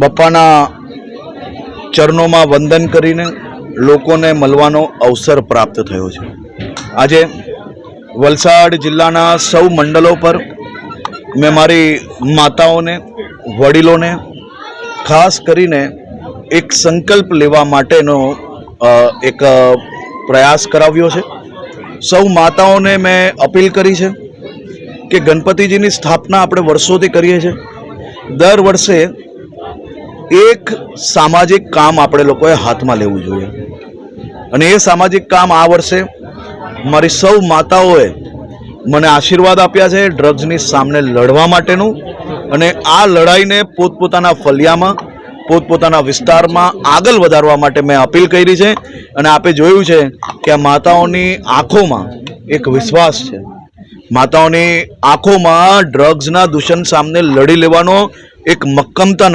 બપ્પાના ચરણોમાં વંદન કરીને લોકોને મળવાનો અવસર પ્રાપ્ત થયો છે। આજે વલસાડ જિલ્લાના સૌ મંડળો પર મેં મારી માતાઓને, વડીલોને ખાસ કરીને એક સંકલ્પ લેવા માટેનો એક પ્રયાસ કરાવ્યો છે। સૌ માતાઓને મેં અપીલ કરી છે કે ગણપતિજીની સ્થાપના આપણે વર્ષોથી કરીએ છીએ। દર વર્ષે એક સામાજિક કામ આપણે લોકોએ હાથમાં લેવું જોઈએ અને એ સામાજિક કામ આ વર્ષે મારી સૌ માતાઓએ મને આશીર્વાદ આપ્યા છે ડ્રગ્સની સામે લડવા માટેનું અને આ લડાઈને પોતપોતાના ફળિયામાં, પોતપોતાના વિસ્તારમાં આગળ વધારવા માટે મેં અપીલ કરી છે। અને આપે જોયું છે કે આ માતાઓની આંખોમાં એક વિશ્વાસ છે, માતાઓની આંખોમાં ડ્રગ્સના દૂષણ સામે લડી લેવાનો એક મક્કમતા